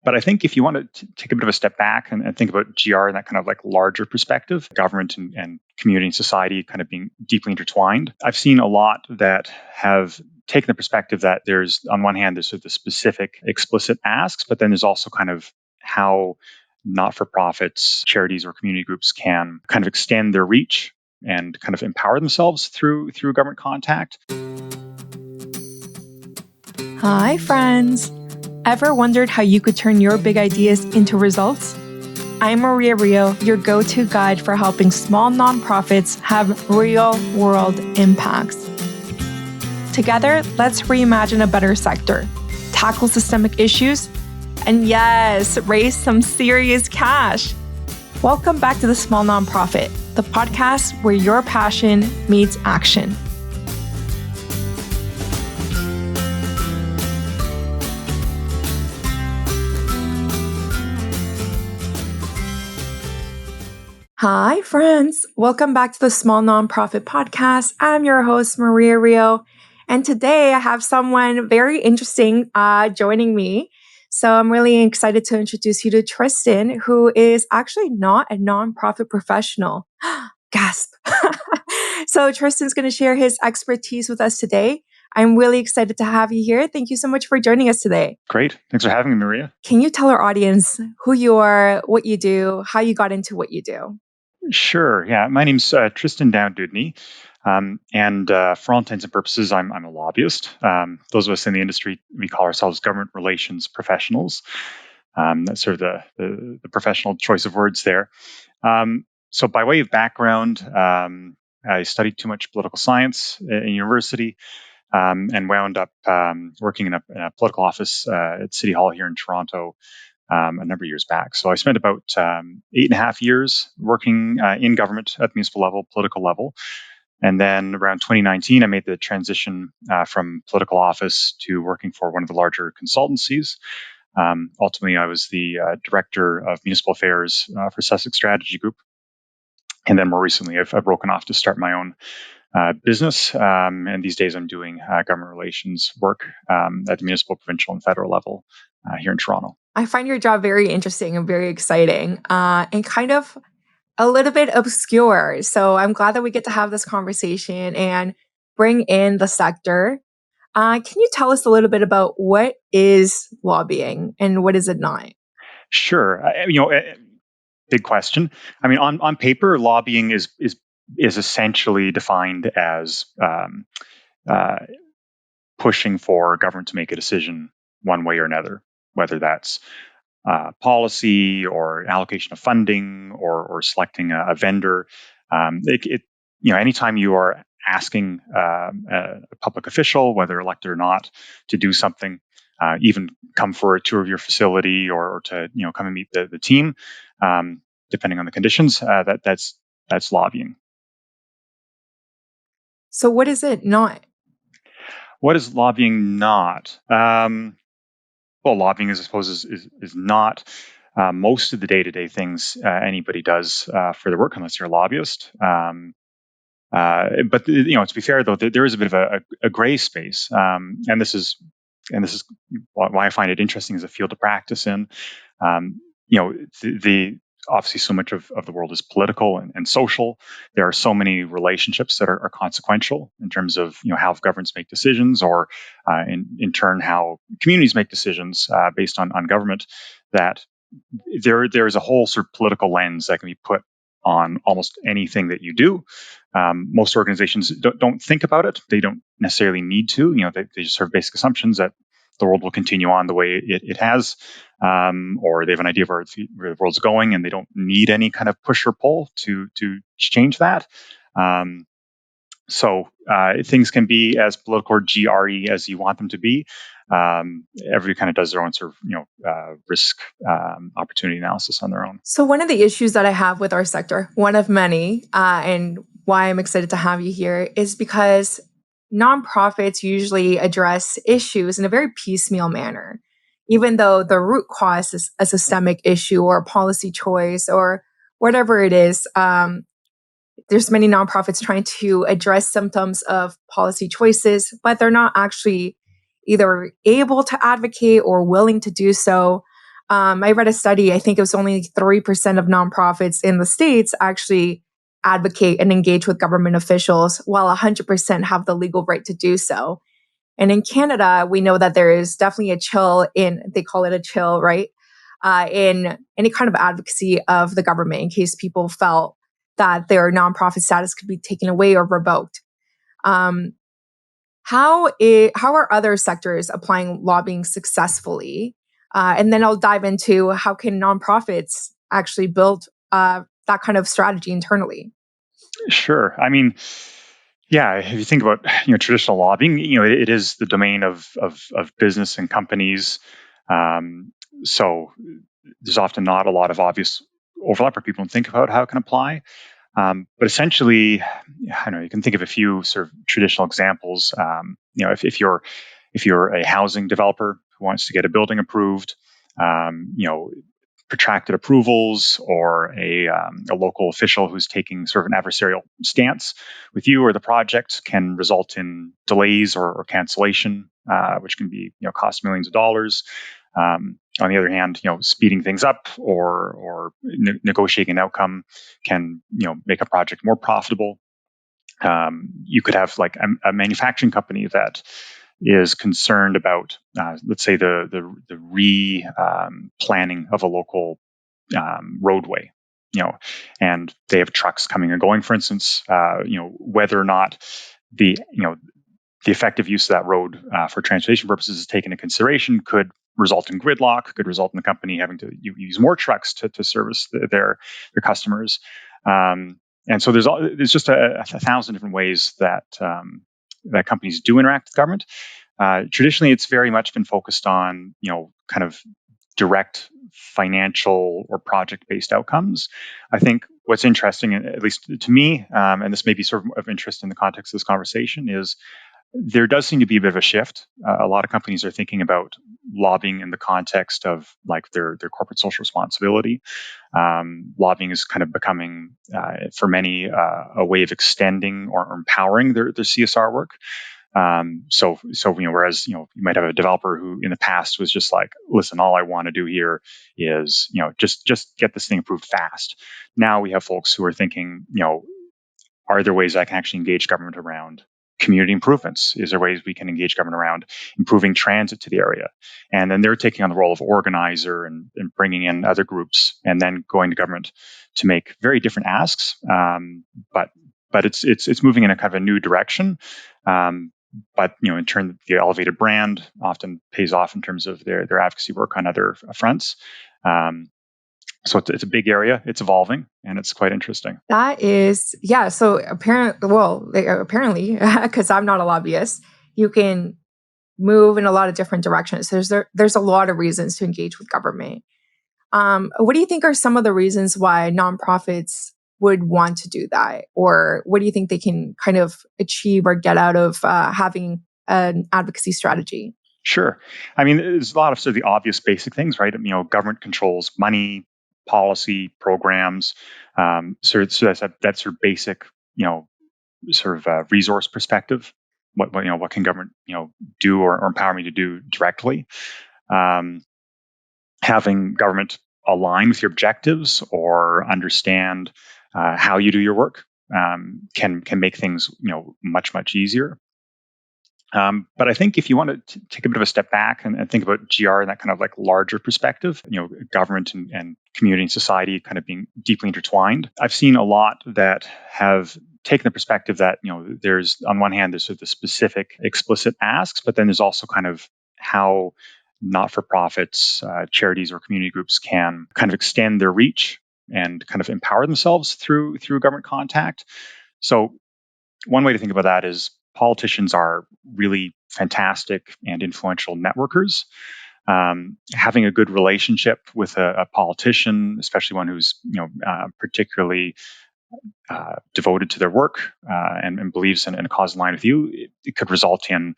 But I think if you want to take a bit of a step back and think about GR in that kind of like larger perspective, government and community and society kind of being deeply intertwined, I've seen a lot that have taken the perspective that there's, on one hand, there's sort of the specific explicit asks, but then there's also kind of how not-for-profits, charities, or community groups can kind of extend their reach and kind of empower themselves through government contact. Hi, friends. Ever wondered how you could turn your big ideas into results? I'm Maria Rio, your go-to guide for helping small nonprofits have real-world impacts. Together, let's reimagine a better sector, tackle systemic issues, and yes, raise some serious cash. Welcome back to The Small Nonprofit, the podcast where your passion meets action. Hi, friends. Welcome back to the Small Nonprofit Podcast. I'm your host, Maria Rio. And today I have someone very interesting joining me. So I'm really excited to introduce you to Tristan, who is actually not a nonprofit professional. Gasp. So Tristan's going to share his expertise with us today. I'm really excited to have you here. Thank you so much for joining us today. Great. Thanks for having me, Maria. Can you tell our audience who you are, what you do, how you got into what you do? Sure. Yeah. My name's Tristan Dewdny. And for all intents and purposes, I'm a lobbyist. Those of us in the industry, we call ourselves government relations professionals. That's sort of the professional choice of words there. So by way of background, I studied too much political science in university and wound up working in a political office at City Hall here in Toronto a number of years back. So I spent about 8.5 years working in government at the municipal level, political level. And then around 2019, I made the transition from political office to working for one of the larger consultancies. Ultimately, I was the director of municipal affairs for Sussex Strategy Group. And then more recently, I've broken off to start my own business. And these days, I'm doing government relations work at the municipal, provincial, and federal level here in Toronto. I find your job very interesting and very exciting and kind of a little bit obscure. So I'm glad that we get to have this conversation and bring in the sector. Can you tell us a little bit about what is lobbying and what is it not? Sure. Big question. I mean, on paper, lobbying is essentially defined as pushing for government to make a decision one way or another, whether that's policy or allocation of funding or selecting a vendor. Anytime you are asking a public official, whether elected or not, to do something, even come for a tour of your facility or to come and meet the team, depending on the conditions, that's lobbying. So what is it not? What is lobbying not? Well, lobbying, I suppose, is not most of the day-to-day things anybody does for their work, unless you're a lobbyist. But to be fair, though, there is a bit of a gray space, and this is why I find it interesting as a field to practice in. Obviously, so much of the world is political and social. There are so many relationships that are consequential in terms of how governments make decisions, or in turn how communities make decisions based on government. That there is a whole sort of political lens that can be put on almost anything that you do. Most organizations don't think about it. They don't necessarily need to. They just have basic assumptions that the world will continue on the way it has, or they have an idea of where the world's going, and they don't need any kind of push or pull to change that. So things can be as political or GRE as you want them to be. Everybody kind of does their own sort of risk opportunity analysis on their own. So one of the issues that I have with our sector, one of many, and why I'm excited to have you here, is because nonprofits usually address issues in a very piecemeal manner, even though the root cause is a systemic issue or a policy choice or whatever it is. There's many nonprofits trying to address symptoms of policy choices, but they're not actually either able to advocate or willing to do so. I read a study, I think it was only 3% of nonprofits in the States actually advocate and engage with government officials, while 100% have the legal right to do so. And in Canada, we know that there is definitely a chill in, they call it a chill, right? In any kind of advocacy of the government in case people felt that their nonprofit status could be taken away or revoked. Um, how are other sectors applying lobbying successfully? And then I'll dive into how can nonprofits actually build that kind of strategy internally. Sure. I mean, yeah, if you think about traditional lobbying, it is the domain of business and companies. So there's often not a lot of obvious overlap where people don't think about how it can apply. But essentially, I know you can think of a few sort of traditional examples. If you're a housing developer who wants to get a building approved, protracted approvals, or a local official who's taking sort of an adversarial stance with you or the project can result in delays or cancellation, which can be cost millions of dollars. On the other hand, speeding things up or negotiating an outcome can make a project more profitable. You could have like a manufacturing company that is concerned about, let's say, the planning of a local roadway, and they have trucks coming and going, for instance, whether or not the effective use of that road for transportation purposes is taken into consideration could result in gridlock, could result in the company having to use more trucks to service their customers. And so there's just a thousand different ways that that companies do interact with government. Traditionally, it's very much been focused on kind of direct financial or project-based outcomes. I think what's interesting, at least to me, and this may be sort of interest in the context of this conversation, is there does seem to be a bit of a shift. A lot of companies are thinking about lobbying in the context of like their corporate social responsibility. Lobbying is kind of becoming, for many, a way of extending or empowering their CSR work. Whereas you might have a developer who in the past was just like, listen, all I want to do here is just get this thing approved fast. Now we have folks who are thinking, are there ways I can actually engage government around community improvements? Is there ways we can engage government around improving transit to the area? And then they're taking on the role of organizer and bringing in other groups, and then going to government to make very different asks. But it's moving in a kind of a new direction. But in turn, the elevated brand often pays off in terms of their advocacy work on other fronts. So it's a big area. It's evolving, and it's quite interesting. That is, yeah. So apparently, because I'm not a lobbyist, you can move in a lot of different directions. There's a lot of reasons to engage with government. What do you think are some of the reasons why nonprofits would want to do that? Or what do you think they can kind of achieve or get out of having an advocacy strategy? Sure. I mean, there's a lot of sort of the obvious basic things, right? Government controls money, policy, programs. So that's sort of basic, resource perspective. What can government, do or empower me to do directly? Having government align with your objectives or understand how you do your work can make things much easier. But I think if you want to take a bit of a step back and think about GR in that kind of like larger perspective, government and community and society kind of being deeply intertwined, I've seen a lot that have taken the perspective that there's, on one hand, there's sort of the specific explicit asks, but then there's also kind of how not-for-profits, charities, or community groups can kind of extend their reach and kind of empower themselves through government contact. So one way to think about that is politicians are really fantastic and influential networkers. Having a good relationship with a politician, especially one who's particularly devoted to their work and believes in a cause in line with you, it could result in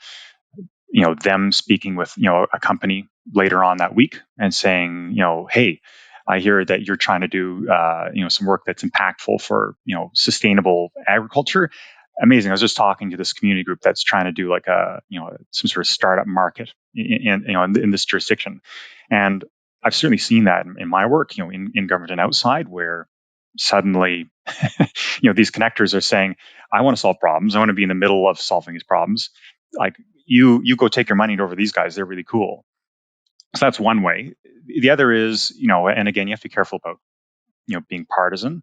them speaking with a company later on that week and saying, hey, I hear that you're trying to do some work that's impactful for sustainable agriculture. Amazing. I was just talking to this community group that's trying to do like some sort of startup market in this jurisdiction, and I've certainly seen that in my work, in government and outside, where suddenly, these connectors are saying, I want to solve problems. I want to be in the middle of solving these problems. Like you go take your money over these guys. They're really cool. So that's one way. The other is, and again, you have to be careful about, being partisan.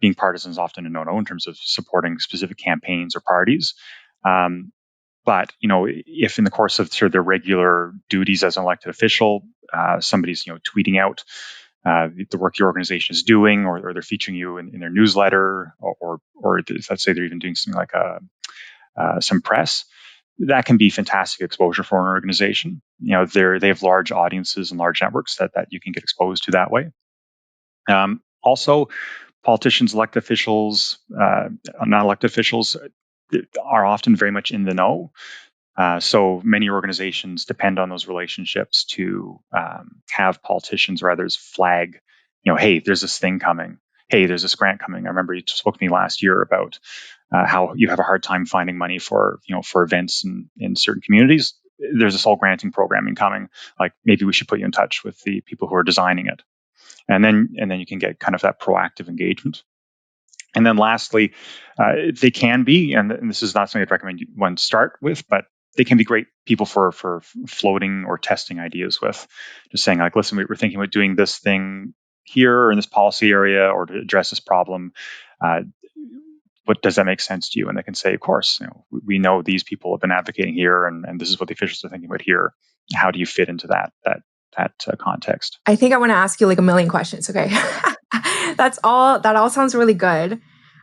Being partisan is often a no-no in terms of supporting specific campaigns or parties. But if in the course of sort of their regular duties as an elected official, somebody's tweeting out the work your organization is doing, or they're featuring you in their newsletter, or let's say they're even doing something like some press, that can be fantastic exposure for an organization. They have large audiences and large networks that you can get exposed to that way. Also, politicians, elected officials, non-elected officials are often very much in the know. So many organizations depend on those relationships to have politicians or others flag, hey, there's this thing coming. Hey, there's this grant coming. I remember you spoke to me last year about how you have a hard time finding money for events in certain communities. There's this whole granting programming coming. Like, maybe we should put you in touch with the people who are designing it, and then you can get kind of that proactive engagement. And then lastly, they can be, and this is not something I'd recommend one start with, but they can be great people for floating or testing ideas with. Just saying, like, listen, we're thinking about doing this thing here or in this policy area, or to address this problem. What does that make sense to you? And they can say, of course, we know these people have been advocating here, and this is what the officials are thinking about here. How do you fit into that context? I think I want to ask you like a million questions. Okay. That all sounds really good.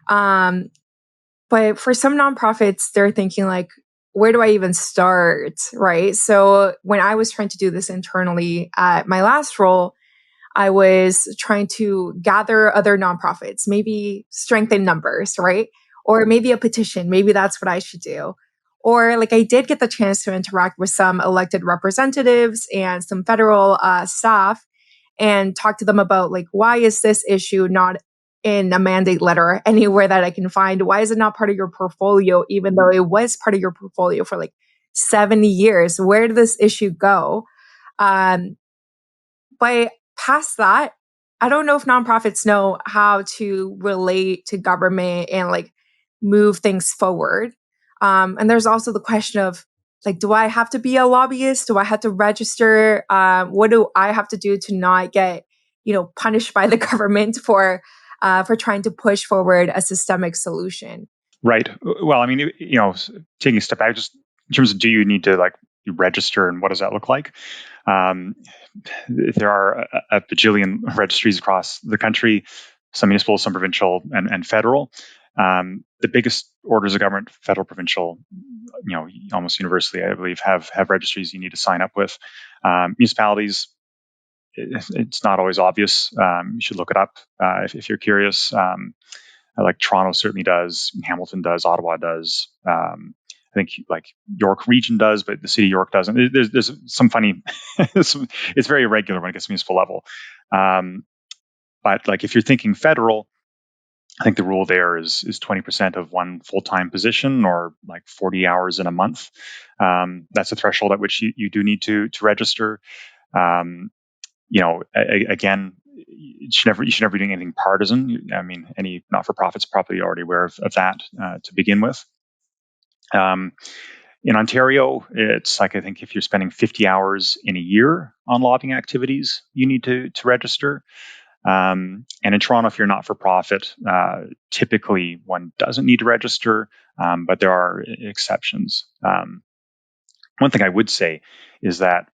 But for some nonprofits, they're thinking like, where do I even start? Right. So when I was trying to do this internally at my last role, I was trying to gather other nonprofits, maybe strengthen numbers, right? Or maybe a petition. Maybe that's what I should do. Or like I did get the chance to interact with some elected representatives and some federal staff and talk to them about like, why is this issue not in a mandate letter anywhere that I can find? Why is it not part of your portfolio, even though it was part of your portfolio for like 70 years? Where did this issue go? But past that, I don't know if nonprofits know how to relate to government and like move things forward. And there's also the question of like, do I have to be a lobbyist? Do I have to register? What do I have to do to not get, punished by the government for trying to push forward a systemic solution? Right. Well, I mean, taking a step back, just in terms of, do you need to like register, and what does that look like? There are a bajillion registries across the country, some municipal, some provincial, and federal. The biggest orders of government, federal, provincial, almost universally, I believe, have registries you need to sign up with. Municipalities, it's not always obvious. You should look it up if you're curious. Like Toronto certainly does, Hamilton does, Ottawa does. I think like York region does, but the city of York doesn't. There's some funny. It's very irregular when it gets to municipal level. But like if you're thinking federal, I think the rule there is 20% of one full-time position, or like 40 hours in a month. That's a threshold at which you do need to register. Again, you should never be doing anything partisan. I mean, any not-for-profit's probably already aware of that to begin with. In Ontario, it's like, I think if you're spending 50 hours in a year on lobbying activities, you need to register. And in Toronto, if you're not for profit, typically one doesn't need to register, but there are exceptions. One thing I would say is that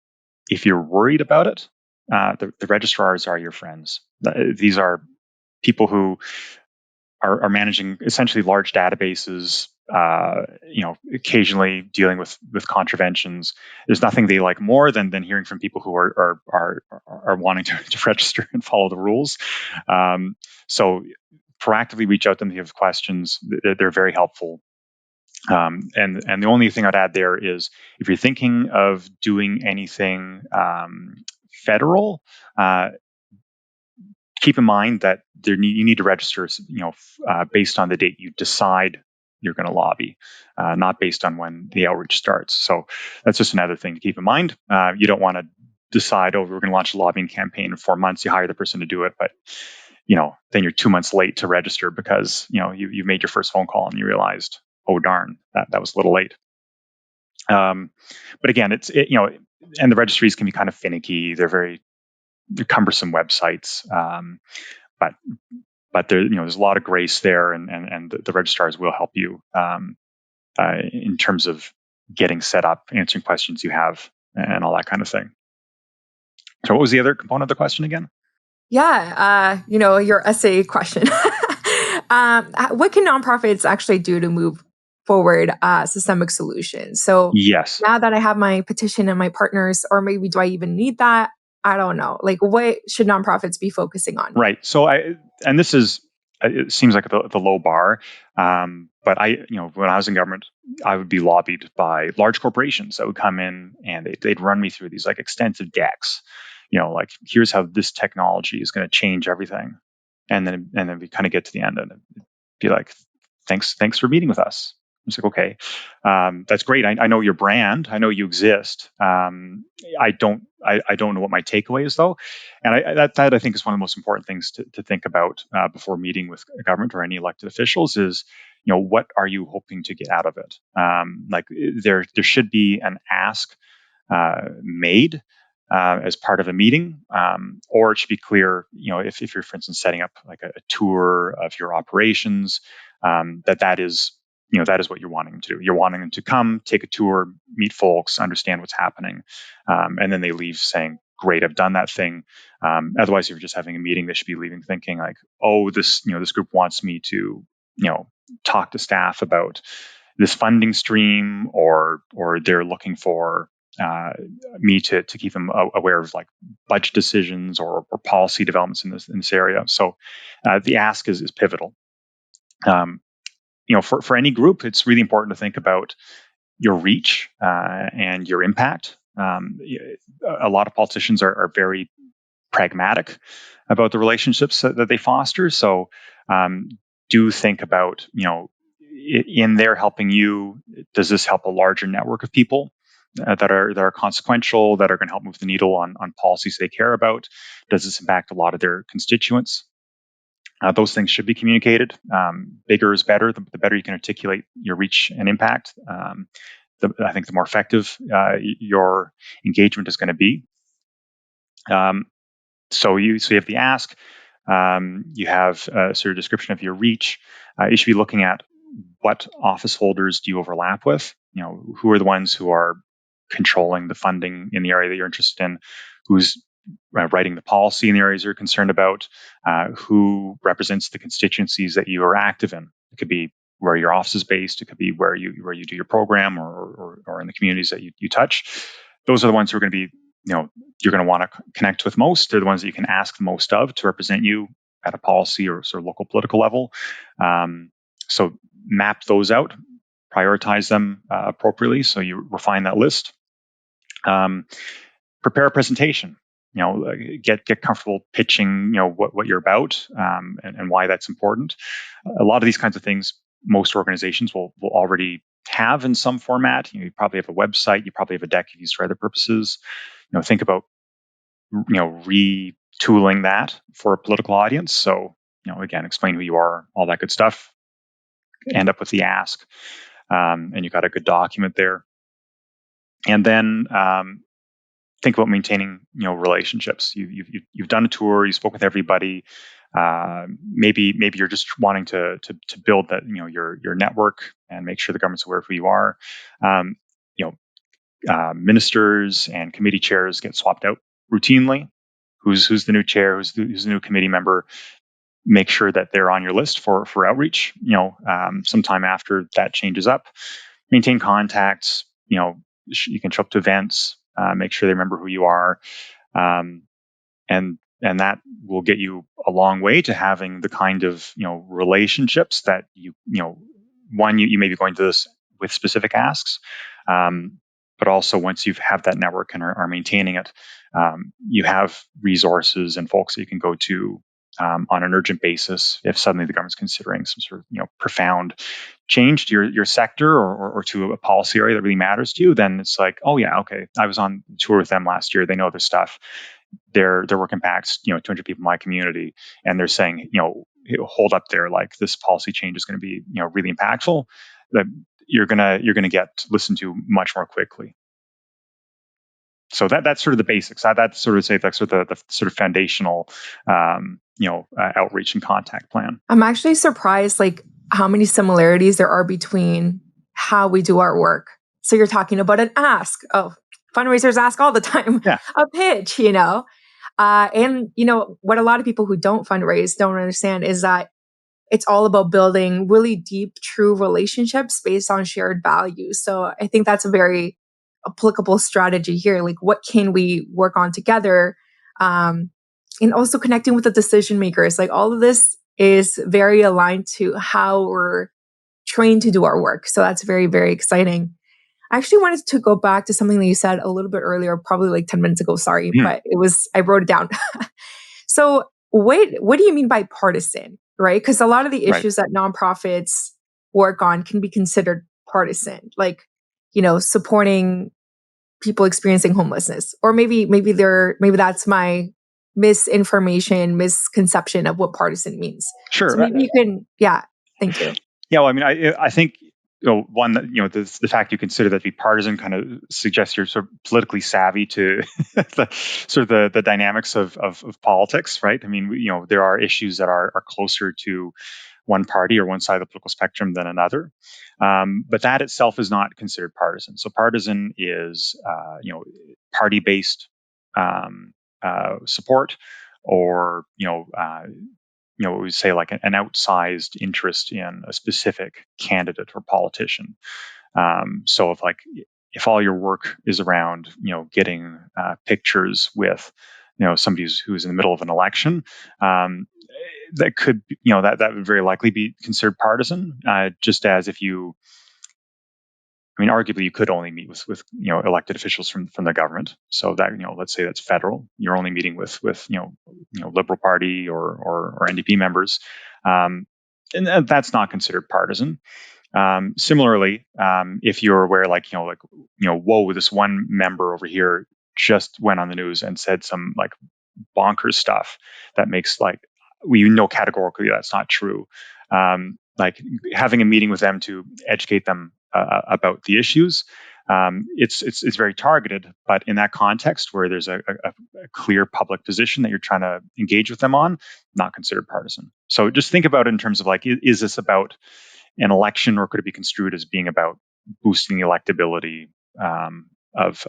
if you're worried about it, the registrars are your friends. These are people who are managing essentially large databases, occasionally dealing with contraventions. There's nothing they like more than hearing from people who are wanting to register and follow the rules. So proactively reach out to them if you have questions. They're very helpful. And the only thing I'd add there is, if you're thinking of doing anything federal, keep in mind that you need to register, based on the date you decide you're going to lobby, not based on when the outreach starts. So that's just another thing to keep in mind. You don't want to decide, oh, we're going to launch a lobbying campaign in 4 months. You hire the person to do it, but then you're 2 months late to register because you made your first phone call and you realized, oh darn, that was a little late. But again, and the registries can be kind of finicky. They're cumbersome websites, but there's a lot of grace there, and the registrars will help you in terms of getting set up, answering questions you have, and all that kind of thing. So, what was the other component of the question again? Yeah, your essay question. What can nonprofits actually do to move forward systemic solutions? So Yes. now that I have my petition and my partners, or maybe do I even need that? I don't know. Like, what should nonprofits be focusing on? Right. So this is, it seems like the low bar, but when I was in government, I would be lobbied by large corporations that would come in and they'd run me through these like extensive decks, like here's how this technology is going to change everything, and then we kind of get to the end and it'd be like, thanks for meeting with us. It's like, okay, that's great. I know your brand. I know you exist. I don't know what my takeaway is though, and that I think is one of the most important things to think about before meeting with a government or any elected officials is, what are you hoping to get out of it? Like there should be an ask made as part of a meeting, or it should be clear, if you're, for instance, setting up like a tour of your operations, that is what you're wanting them to do. You're wanting them to come, take a tour, meet folks, understand what's happening, and then they leave saying, "Great, I've done that thing." Otherwise, if you're just having a meeting, they should be leaving thinking like, "Oh, this group wants me to talk to staff about this funding stream, or they're looking for me to keep them aware of like budget decisions or policy developments in this area." So the ask is pivotal. For any group, it's really important to think about your reach and your impact. A lot of politicians are very pragmatic about the relationships that they foster. So do think about, in their helping you, does this help a larger network of people that are consequential, that are going to help move the needle on policies they care about? Does this impact a lot of their constituents? Those things should be communicated. Bigger is better. The better you can articulate your reach and impact, I think the more effective your engagement is going to be. So you have the ask. You have sort of description of your reach. You should be looking at what office holders do you overlap with. Who are the ones who are controlling the funding in the area that you're interested in? Who's writing the policy in the areas you're concerned about? Who represents the constituencies that you are active in? It could be where your office is based. It could be where you do your program, or in the communities that you touch. Those are the ones who are going to be, you're going to want to connect with most. They're the ones that you can ask the most of to represent you at a policy or sort of local political level. So map those out, prioritize them appropriately. So you refine that list. Prepare a presentation. Get comfortable pitching. What you're about and why that's important. A lot of these kinds of things, most organizations will already have in some format. You probably have a website. You probably have a deck used for other purposes. Think about retooling that for a political audience. So again, explain who you are, all that good stuff. End up with the ask, and you got a good document there. And then think about maintaining relationships. You've done a tour. You spoke with everybody. Maybe you're just wanting to build that your network and make sure the government's aware of who you are. Ministers and committee chairs get swapped out routinely. Who's the new chair? Who's the new committee member? Make sure that they're on your list for outreach. Sometime after that changes up. Maintain contacts. You can show up to events. Make sure they remember who you are, and that will get you a long way to having the kind of relationships that you may be going to this with specific asks, but also once you have that network and are maintaining it, you have resources and folks that you can go to on an urgent basis if suddenly the government's considering some sort of profound change to your sector or to a policy area that really matters to you. Then it's like, oh yeah, okay, I was on tour with them last year. They know their stuff. Their work impacts 200 people in my community, and they're saying hold up there, like this policy change is going to be really impactful. That you're gonna get listened to much more quickly. So that's sort of the basics. That's sort of that's sort of the sort of foundational, outreach and contact plan. I'm actually surprised, like how many similarities there are between how we do our work. So you're talking about an ask. Oh, fundraisers ask all the time. Yeah. A pitch, and what a lot of people who don't fundraise don't understand is that it's all about building really deep, true relationships based on shared values. So I think that's a very applicable strategy here. Like, what can we work on together? And also connecting with the decision makers. Like, all of this is very aligned to how we're trained to do our work. So that's very, very exciting. I actually wanted to go back to something that you said a little bit earlier, probably like 10 minutes ago. Sorry, but I wrote it down. So what do you mean by partisan, right? Because a lot of the issues that nonprofits work on can be considered partisan, like, supporting people experiencing homelessness, or maybe that's my misconception of what partisan means. Sure. So maybe you can, thank you. Yeah, well, I mean, I think one that the fact you consider that to be partisan kind of suggests you're sort of politically savvy to the dynamics of politics, right? I mean, there are issues that are closer to one party or one side of the political spectrum than another, but that itself is not considered partisan. So partisan is party-based support, or what we say, like an outsized interest in a specific candidate or politician. So if all your work is around getting pictures with somebody who's in the middle of an election, that could that would very likely be considered partisan. Just as if you, I mean, arguably you could only meet with elected officials from the government. So that let's say that's federal. You're only meeting with Liberal Party or NDP members, and that's not considered partisan. Similarly, if you're aware, whoa, this one member over here just went on the news and said some bonkers stuff that makes we know categorically that's not true. Having a meeting with them to educate them about the issues, it's very targeted, but in that context where there's a clear public position that you're trying to engage with them on, not considered partisan. So just think about it in terms of is this about an election, or could it be construed as being about boosting the electability of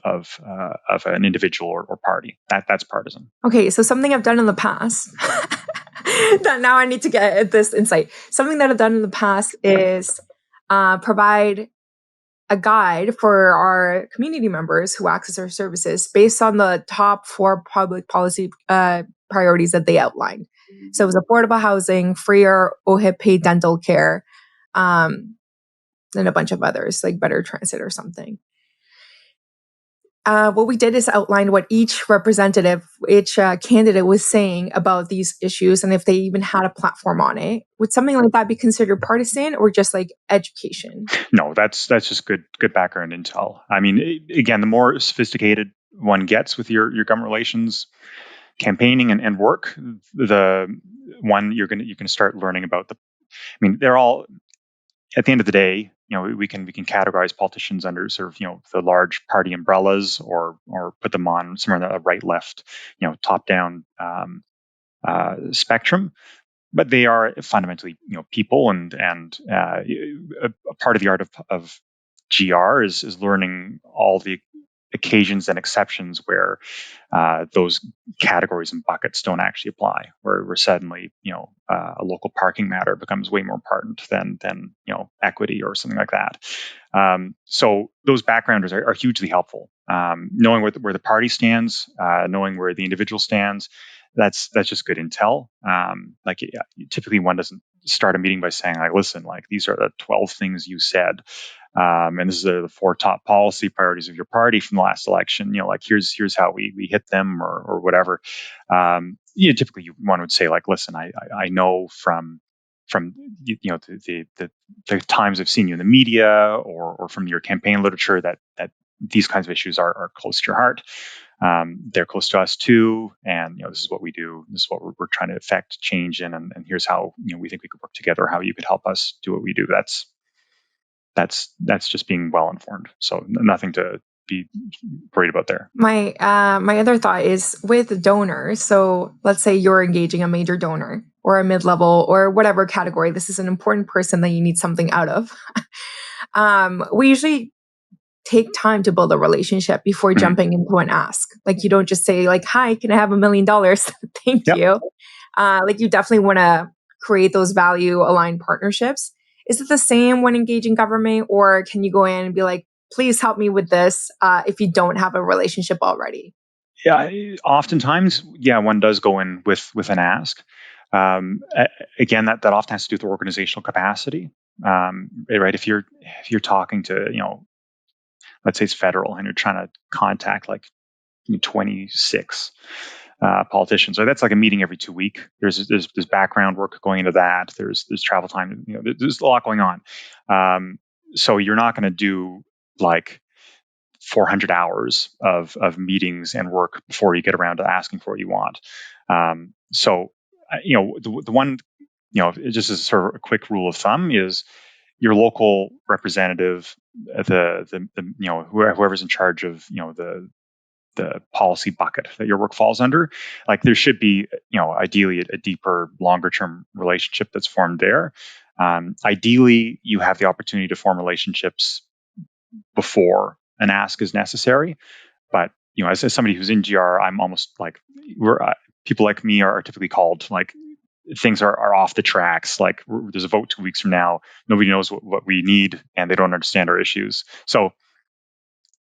an individual or party? That's partisan. Okay, so something I've done in the past that now I need to get this insight. Something that I've done in the past is provide a guide for our community members who access our services based on the top 4 public policy priorities that they outlined. So it was affordable housing, free or OHIP paid dental care, and a bunch of others, like better transit or something. What we did is outline what each candidate was saying about these issues, and if they even had a platform on it. Would something like that be considered partisan, or just like education? No, that's just good background intel. I mean, again, the more sophisticated one gets with your government relations campaigning and work, the one you can start learning about they're all, at the end of the day, we can categorize politicians under sort of the large party umbrellas, or put them on somewhere in the right, left, top down spectrum. But they are fundamentally people, and a part of the art of GR is learning all the occasions and exceptions where those categories and buckets don't actually apply, where suddenly a local parking matter becomes way more important than equity or something like that. So those backgrounders are hugely helpful. Knowing where the party stands, knowing where the individual stands, that's just good intel. Typically one doesn't start a meeting by saying, like, listen, like, these are the 12 things you said. And this is the 4 top policy priorities of your party from the last election. Like, here's how we hit them, or whatever. Typically one would say, like, listen, I know from the times I've seen you in the media, or from your campaign literature, that these kinds of issues are close to your heart. They're close to us too, and this is what we do. This is what we're trying to affect change in, and here's how we think we could work together. How you could help us do what we do. That's just being well informed. So nothing to be worried about there. My other thought is with donors. So let's say you're engaging a major donor or a mid-level or whatever category. This is an important person that you need something out of. We usually take time to build a relationship before jumping into an ask. Like, you don't just say, like, hi, can I have $1 million? Thank you. Like, you definitely want to create those value aligned partnerships. Is it the same when engaging government, or can you go in and be like, please help me with this, if you don't have a relationship already? Yeah, oftentimes, one does go in with an ask. Again, that often has to do with organizational capacity, right? If you're talking to, let's say it's federal, and you're trying to contact like 26 politicians, so that's like a meeting every 2 weeks. There's background work going into that. There's travel time. There's a lot going on. So you're not going to do like 400 hours of meetings and work before you get around to asking for what you want. So the one, just as sort of a quick rule of thumb, is your local representative, whoever's in charge of the policy bucket that your work falls under. Like, there should be, ideally a deeper, longer term relationship that's formed there. Ideally, you have the opportunity to form relationships before an ask is necessary. But as somebody who's in GR, I'm almost like, people like me are typically called, like, things are off the tracks. Like, there's a vote 2 weeks from now. Nobody knows what we need, and they don't understand our issues. So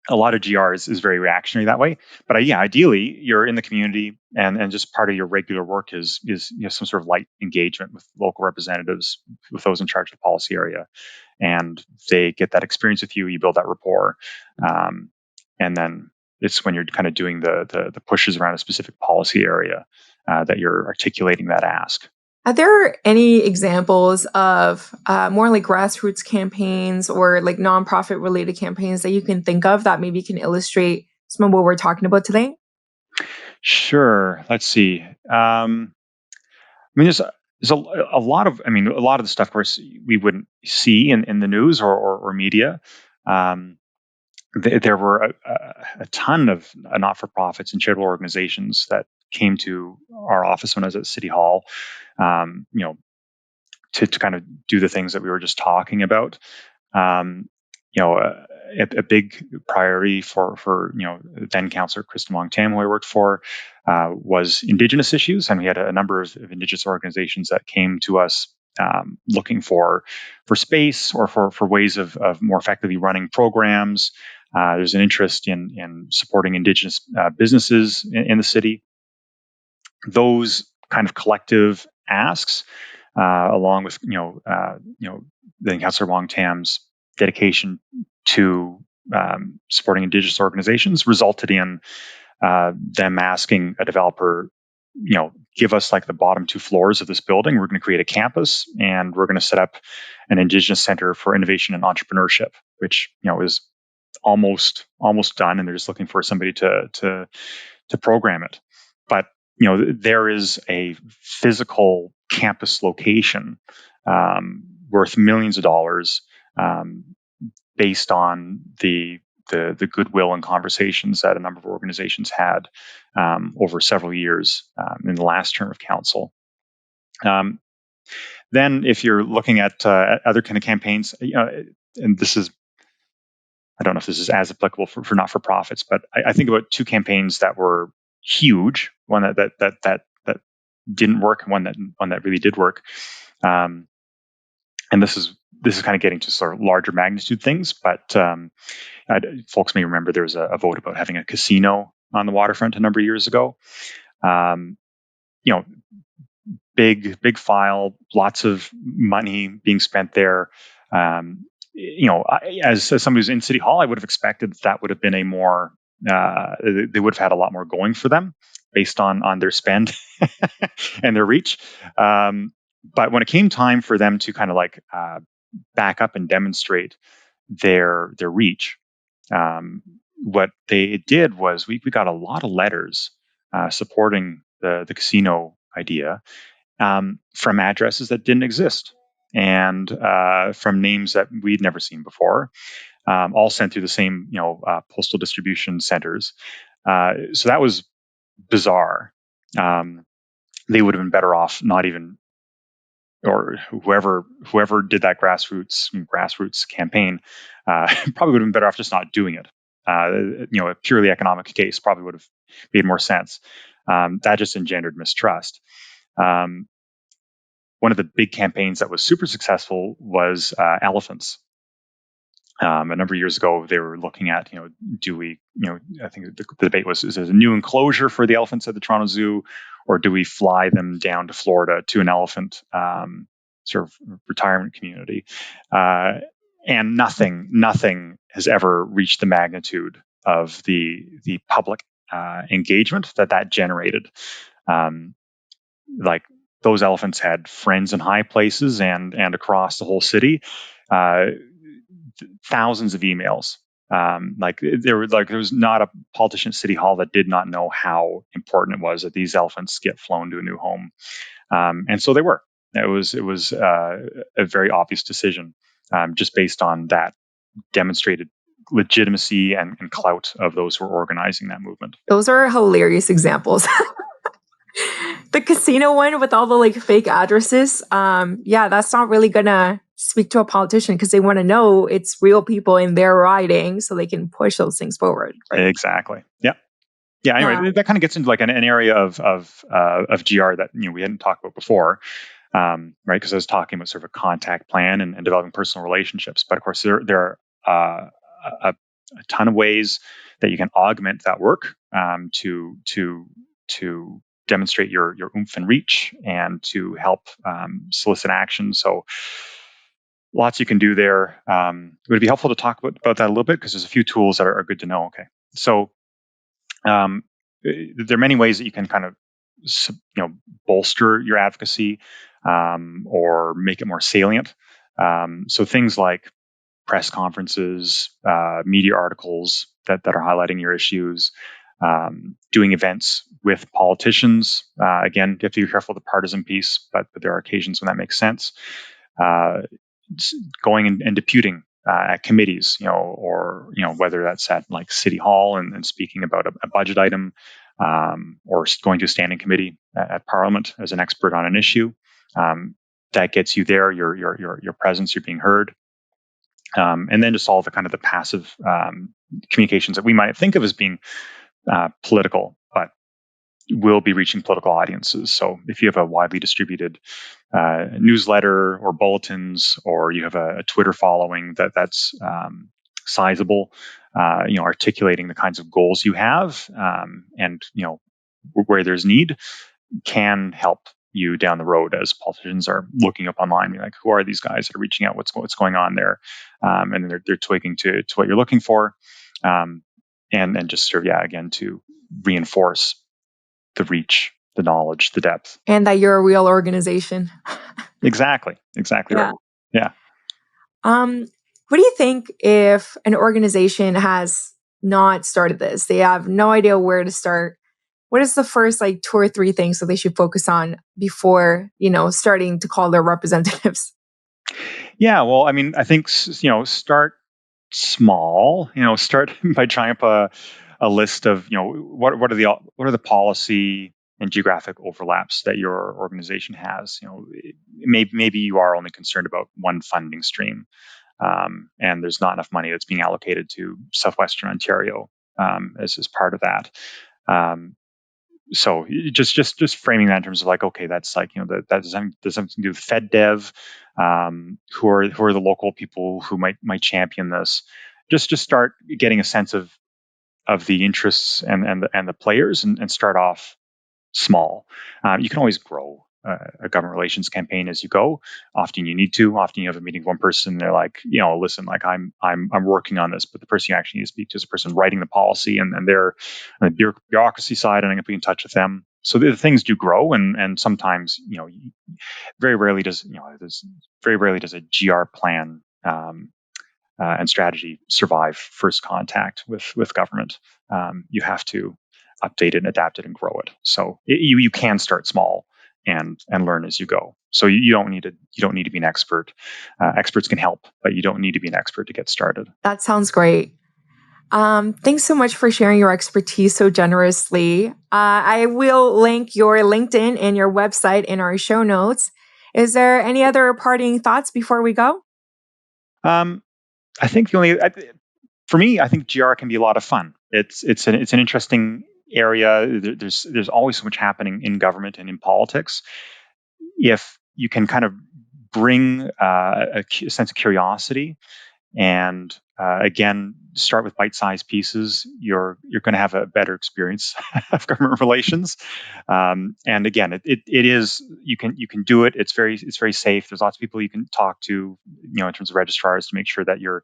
a lot of GR is very reactionary that way. But ideally, you're in the community, and just part of your regular work is some sort of light engagement with local representatives, with those in charge of the policy area, and they get that experience with you. You build that rapport, and then it's when you're kind of doing the pushes around a specific policy area that you're articulating that ask. Are there any examples of more like grassroots campaigns or like nonprofit related campaigns that you can think of that maybe can illustrate some of what we're talking about today? Sure. Let's see. There's a lot of the stuff, of course, we wouldn't see in the news or media. There were a ton of not-for-profits and charitable organizations that came to our office when I was at City Hall, to kind of do the things that we were just talking about. A big priority for then Councillor Kristen Wong-Tam, who I worked for, was Indigenous issues, and we had a number of Indigenous organizations that came to us looking for space, or for ways of more effectively running programs. There's an interest in supporting Indigenous businesses in the city. Those kind of collective asks, along with then Councillor Wong-Tam's dedication to supporting Indigenous organizations, resulted in them asking a developer, give us like the bottom 2 floors of this building. We're going to create a campus, and we're going to set up an Indigenous Center for Innovation and Entrepreneurship, which is almost done, and they're just looking for somebody to program it. But there is a physical campus location worth millions of dollars, based on the goodwill and conversations that a number of organizations had over several years in the last term of council. Then, if you're looking at other kind of campaigns, and this is, I don't know if this is as applicable for not-for-profits, but I think about 2 campaigns that were huge. One that didn't work, and one that really did work. And this is kind of getting to sort of larger magnitude things, but folks may remember there was a vote about having a casino on the waterfront a number of years ago. big file, lots of money being spent there. As somebody who's in City Hall, I would have expected that would have been a more they would have had a lot more going for them based on their spend and their reach. But when it came time for them to kind of like back up and demonstrate their reach, what they did was we got a lot of letters supporting the casino idea from addresses that didn't exist and from names that we'd never seen before, all sent through the same postal distribution centers. So that was bizarre. They would have been better off not even, or whoever did that grassroots campaign probably would have been better off just not doing it. A purely economic case probably would have made more sense. That just engendered mistrust. One of the big campaigns that was super successful was elephants. A number of years ago, they were looking at, do we, I think the debate was, is there a new enclosure for the elephants at the Toronto Zoo, or do we fly them down to Florida to an elephant sort of retirement community? And nothing has ever reached the magnitude of the public engagement that generated. Like those elephants had friends in high places and across the whole city. Thousands of emails. There was not a politician at City Hall that did not know how important it was that these elephants get flown to a new home, and so they were. It was a very obvious decision, just based on that demonstrated legitimacy and clout of those who were organizing that movement. Those are hilarious examples. The casino one with all the like fake addresses, that's not really gonna speak to a politician because they want to know it's real people in their riding so they can push those things forward. Right? Exactly. Yeah. Yeah. Anyway, that kind of gets into like an area of GR that we hadn't talked about before, right? Because I was talking about sort of a contact plan and developing personal relationships. But of course, there are a ton of ways that you can augment that work to demonstrate your oomph and reach and to help solicit action. So lots you can do there. Would it be helpful to talk about that a little bit? Because there's a few tools that are good to know. Okay. So there are many ways that you can kind of bolster your advocacy or make it more salient. So things like press conferences, media articles that are highlighting your issues, doing events with politicians. Again, you have to be careful of the partisan piece, but there are occasions when that makes sense. Going and deputing at committees, or whether that's at like City Hall and speaking about a budget item, or going to a standing committee at Parliament as an expert on an issue. That gets you there. Your presence, you're being heard. And then just all the kind of the passive communications that we might think of as being political, but will be reaching political audiences. So if you have a widely distributed newsletter or bulletins, or you have a Twitter following that's sizable, articulating the kinds of goals you have, and where there's need, can help you down the road as politicians are looking up online, being like, who are these guys that are reaching out? What's going on there? And they're twigging to what you're looking for, and just sort of again to reinforce the reach, the knowledge, the depth, and that you're a real organization. Exactly right. Yeah. What do you think if an organization has not started this? They have no idea where to start. What is the first 2 or 3 things that they should focus on before, starting to call their representatives? Yeah, well, I mean, I think, start small, start by trying up a list of, what are the policy and geographic overlaps that your organization has. Maybe you are only concerned about one funding stream, and there's not enough money that's being allocated to Southwestern Ontario as part of that. So just framing that in terms of okay, that's that does something to do with FedDev, who are the local people who might champion this. Just start getting a sense of the interests and the players, and start off small. You can always grow. a government relations campaign as you go. Often you need to. Often you have a meeting with one person. They're like, listen, like I'm working on this, but the person you actually need to speak to is the person writing the policy, and they're on the bureaucracy side, and I'm going to be in touch with them. So the things do grow, and sometimes very rarely does a GR plan and strategy survive first contact with government. You have to update it and adapt it and grow it. So you can start small and learn as you go. So you don't need to be an expert. Experts can help, but you don't need to be an expert to get started. That sounds great. Thanks so much for sharing your expertise so generously. I will link your LinkedIn and your website in our show notes. Is there any other parting thoughts before we go? I think for me, I think GR can be a lot of fun. It's an interesting area. There's always so much happening in government and in politics. If you can kind of bring a sense of curiosity and again start with bite-sized pieces, you're going to have a better experience of government relations. And again, it is you can do it. It's very safe. There's lots of people you can talk to, in terms of registrars, to make sure that you're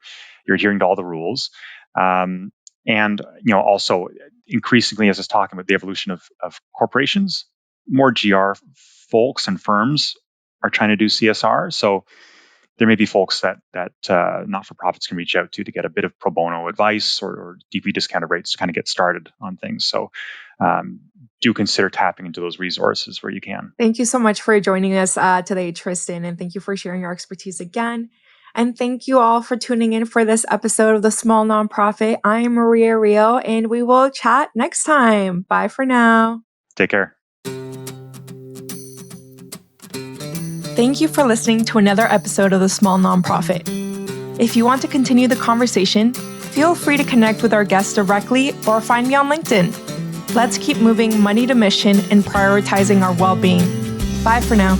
adhering to all the rules. And also increasingly, as I was talking about the evolution of corporations, more GR folks and firms are trying to do CSR. So there may be folks that not-for-profits can reach out to get a bit of pro bono advice or deeply discounted rates to kind of get started on things. So do consider tapping into those resources where you can. Thank you so much for joining us today, Tristan, and thank you for sharing your expertise again. And thank you all for tuning in for this episode of The Small Nonprofit. I'm Maria Rio, and we will chat next time. Bye for now. Take care. Thank you for listening to another episode of The Small Nonprofit. If you want to continue the conversation, feel free to connect with our guests directly or find me on LinkedIn. Let's keep moving money to mission and prioritizing our well-being. Bye for now.